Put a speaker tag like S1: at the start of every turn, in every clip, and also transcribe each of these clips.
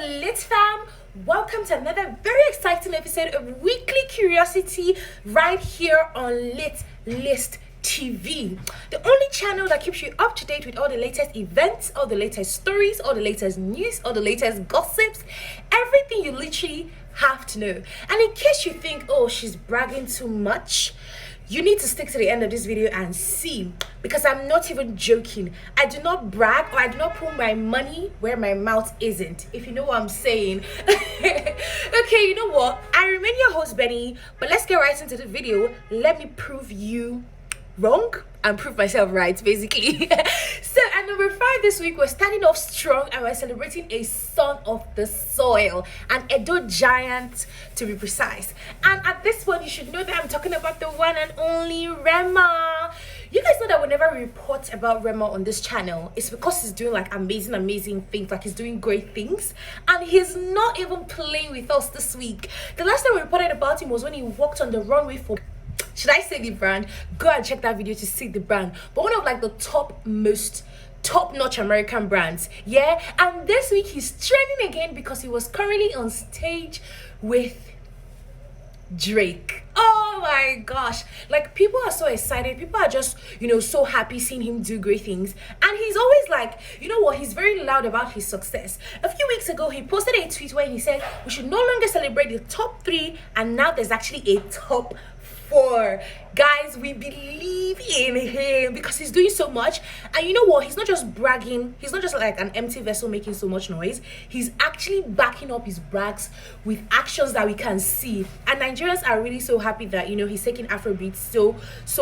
S1: Lit fam, welcome to another very exciting episode of Weekly Curiosity right here on List TV, the only channel that keeps you up to date with all the latest events, all the latest stories, all the latest news, all the latest gossips, everything you literally have to know. And in case you think, oh, she's bragging too much, you need to stick to the end of this video and see, because I'm not even joking. I do not brag, or I do not put my money where my mouth isn't, if you know what I'm saying. Okay, you know what, I remain your host Benny, but let's get right into the video. Let me prove you wrong and prove myself right, basically. So at number 5 this week, we're starting off strong and we're celebrating a son of the soil, an Edo giant to be precise. And at this point, you should know that I'm talking about the one and only Rema. You guys know that whenever we report about Rema on this channel, it's because he's doing like amazing things, like he's doing great things, and he's not even playing with us this week. The last time we reported about him was when he walked on the runway for, should I say the brand? Go and check that video to see the brand. But one of like the top-notch American brands, yeah. And this week he's trending again because he was currently on stage with Drake. Oh my gosh, like people are so excited, people are just, you know, so happy seeing him do great things. And he's always like, you know what, he's very loud about his success. A few weeks ago he posted a tweet where he said we should no longer celebrate the top 3, and now there's actually a top 4. Guys, we believe in him because he's doing so much. And you know what, he's not just bragging, he's not just like an empty vessel making so much noise. He's actually backing up his brags with actions that we can see. And Nigerians are really so happy that, you know, he's taking Afrobeat so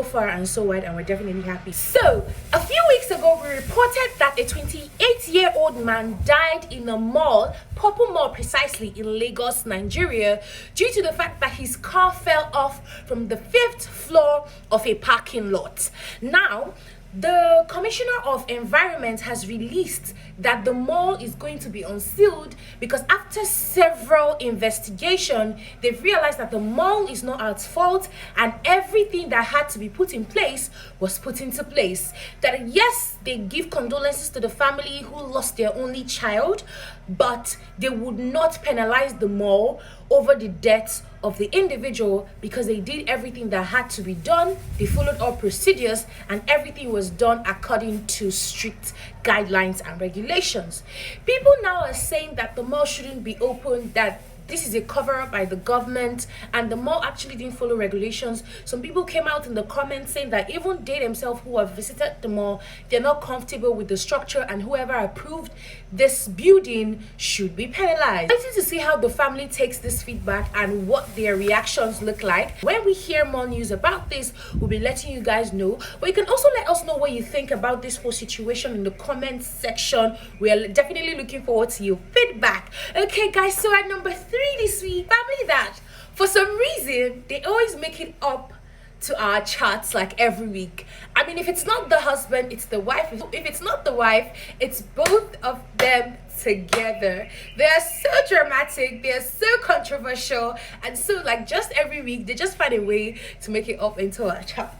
S1: far and so wide, and we're definitely happy. So a few weeks ago we reported that a 28-year-old man died in a mall, Purple Mall precisely, in Lagos, Nigeria, due to the fact that his car fell off from the 5th floor of a parking lot. Now, the Commissioner of Environment has released that the mall is going to be unsealed because after several investigations, they've realized that the mall is not at fault and everything that had to be put in place was put into place. That yes, they give condolences to the family who lost their only child, but they would not penalize the mall over the death of the individual because they did everything that had to be done. They followed all procedures and everything was done according to strict guidelines and regulations. People now are saying that the mall shouldn't be open, that this is a cover-up by the government, and the mall actually didn't follow regulations. Some people came out in the comments saying that even they themselves who have visited the mall, they're not comfortable with the structure, and whoever approved this building should be penalized. Waiting to see how the family takes this feedback and what their reactions look like. When we hear more news about this, we'll be letting you guys know. But you can also let us know what you think about this whole situation in the comments section. We are definitely looking forward to your feedback. Okay guys, so at number 3 this week, family that for some reason they always make it up to our charts like every week. I mean, if it's not the husband, it's the wife. If it's not the wife, it's both of them together. They're so dramatic, they're so controversial, and so like just every week they just find a way to make it up into our charts.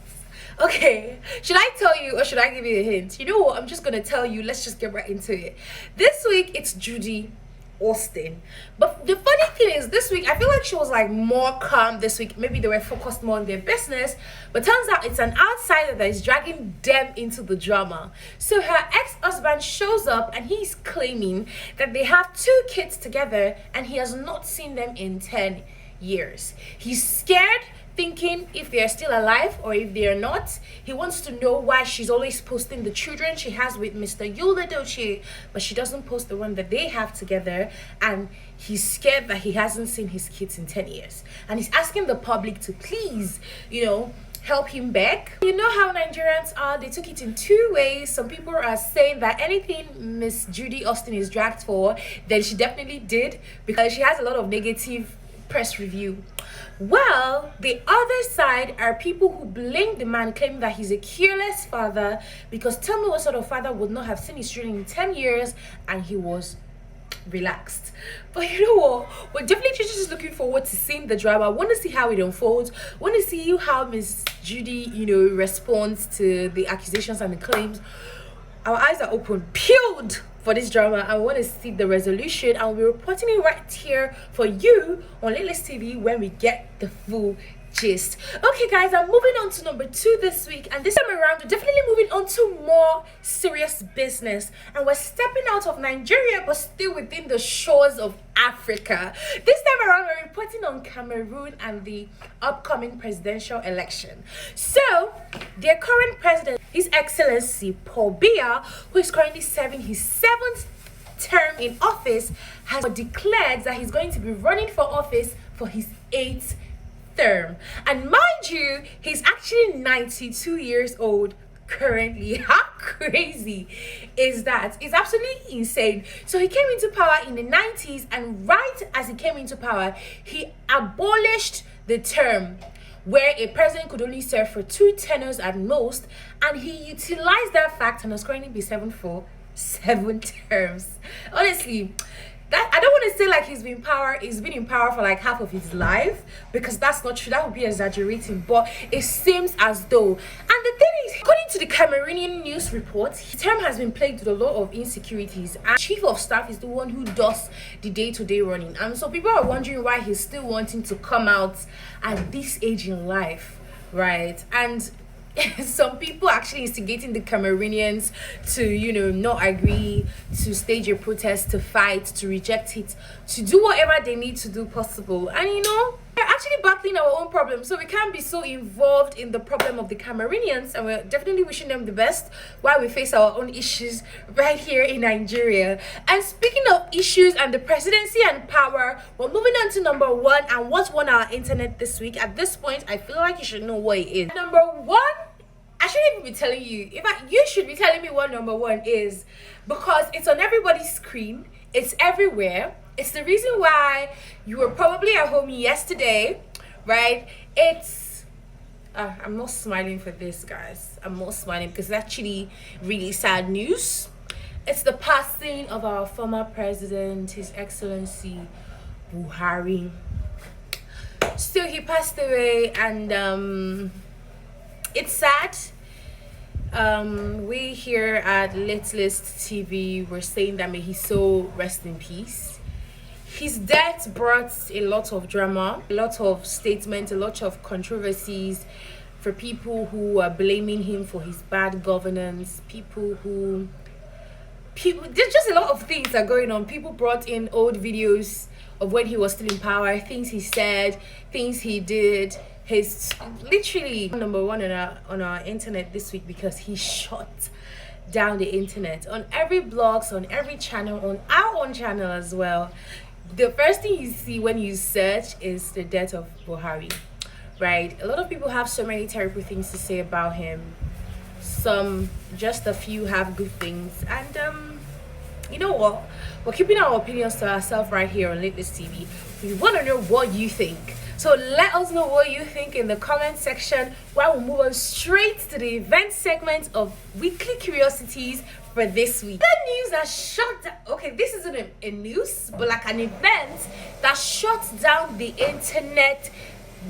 S1: Okay, should I tell you or should I give you a hint? You know what, I'm just gonna tell you. Let's just get right into it. This week it's Judy Austin. But the funny thing is, this week I feel like she was like more calm this week. Maybe they were focused more on their business, but turns out it's an outsider that is dragging them into the drama. So her ex-husband shows up and he's claiming that they have 2 kids together and he has not seen them in 10 years. He's scared, thinking if they're still alive or if they're not. He wants to know why she's always posting the children she has with Mr. Yuledoche, but she doesn't post the one that they have together, and he's scared that he hasn't seen his kids in 10 years. And he's asking the public to please, you know, help him back. You know how Nigerians are, they took it in 2 ways. Some people are saying that anything Miss Judy Austin is dragged for, then she definitely did, because she has a lot of negative press review. Well, the other side are people who blame the man, claiming that he's a careless father, because tell me what sort of father would not have seen his children in 10 years and he was relaxed. But you know what, we're definitely just looking forward to seeing the drama. Want to see how it unfolds, want to see how Miss Judy, you know, responds to the accusations and the claims. Our eyes are open, peeled for this drama. I want to see the resolution. I'll be reporting it right here for you on littest TV when we get the full gist. Okay guys, I'm moving on to number 2 this week, and this time around we're definitely moving on to more serious business, and we're stepping out of Nigeria but still within the shores of Africa. This time around we're reporting on Cameroon and the upcoming presidential election. So their current president, His Excellency Paul Biya, who is currently serving his 7th term in office, has declared that he's going to be running for office for his 8th term. And mind you, he's actually 92 years old currently. How crazy is that? It's absolutely insane. So he came into power in the 90s, and right as he came into power, he abolished the term where a president could only serve for 2 tenures at most, and he utilized that fact and was currently be serving for 7 terms. Honestly, that I don't want to say like he's been in power for like half of his life, because that's not true. That would be exaggerating, but it seems as though. And the thing is, according to the Cameroonian news report, his term has been plagued with a lot of insecurities, and chief of staff is the one who does the day-to-day running. And so people are wondering why he's still wanting to come out at this age in life, right? And some people actually instigating the Cameroonians to, not agree, to stage a protest, to fight, to reject it, to do whatever they need to do possible. And we're actually battling our own problems, so we can't be so involved in the problem of the Cameroonians, and we're definitely wishing them the best while we face our own issues right here in Nigeria. And speaking of issues and the presidency and power, we're moving on to number 1 and what's on our internet this week. At this point, I feel like you should know what it is. Number 1, I shouldn't even be telling you. You should be telling me what number 1 is, because it's on everybody's screen. It's everywhere. It's the reason why you were probably at home yesterday, right? I'm not smiling for this, guys. I'm not smiling because it's actually really sad news. It's the passing of our former president, His Excellency Buhari. So he passed away, and it's sad. We here at littest TV were saying that may his soul rest in peace. His death brought a lot of drama, a lot of statements, a lot of controversies for people who are blaming him for his bad governance. There's just a lot of things that are going on. People brought in old videos of when he was still in power, things he said, things he did. He's literally number 1 on our internet this week because he shut down the internet on every blogs, on every channel, on our own channel as well. The first thing you see when you search is the death of Buhari, right? A lot of people have so many terrible things to say about him. Just a few have good things, and you know what? We're keeping our opinions to ourselves right here on littest TV. We want to know what you think. So let us know what you think in the comment section, while we move on straight to the event segment of Weekly Curiosities for this week. The news that shut down, okay, this isn't a news, but like an event that shut down the internet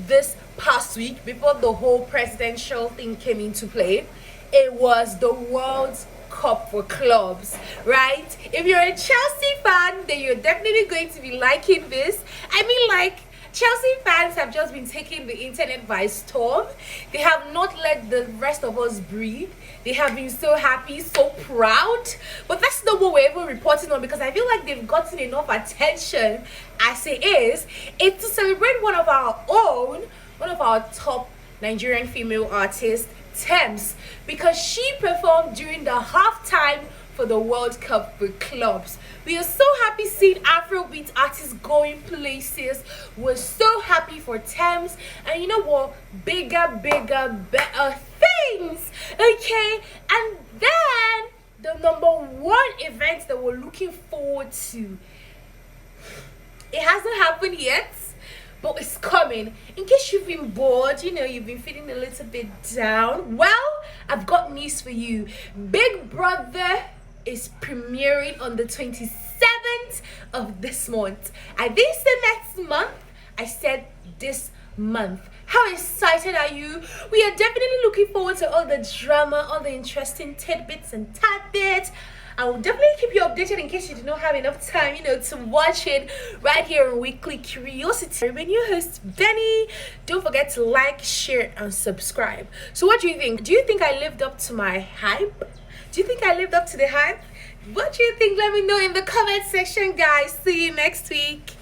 S1: this past week before the whole presidential thing came into play. It was the World Cup for clubs, right? If you're a Chelsea fan, then you're definitely going to be liking this. I mean, like, Chelsea fans have just been taking the internet by storm. They have not let the rest of us breathe. They have been so happy, so proud. But that's not what we're even reporting on, because I feel like they've gotten enough attention as it is. It's to celebrate one of our top Nigerian female artists, Thames, because she performed during the halftime for the World Cup for clubs. We are so happy seeing Afrobeat artists going places. We're so happy for Thames, and you know what? Bigger, better things. Okay, and then the number 1 event that we're looking forward to. It hasn't happened yet, but it's coming. In case you've been bored, you've been feeling a little bit down, well, I've got news for you. Big Brother is premiering on the 27th of this month. I didn't say next month, I said this month. How excited are you? We are definitely looking forward to all the drama, all the interesting tidbits and tidbits. I will definitely keep you updated in case you do not have enough time, to watch it right here on Weekly Curiosity. I'm your host, Benny. Don't forget to like, share, and subscribe. So what do you think? Do you think I lived up to my hype? Do you think I lived up to the hype? What do you think? Let me know in the comment section, guys. See you next week.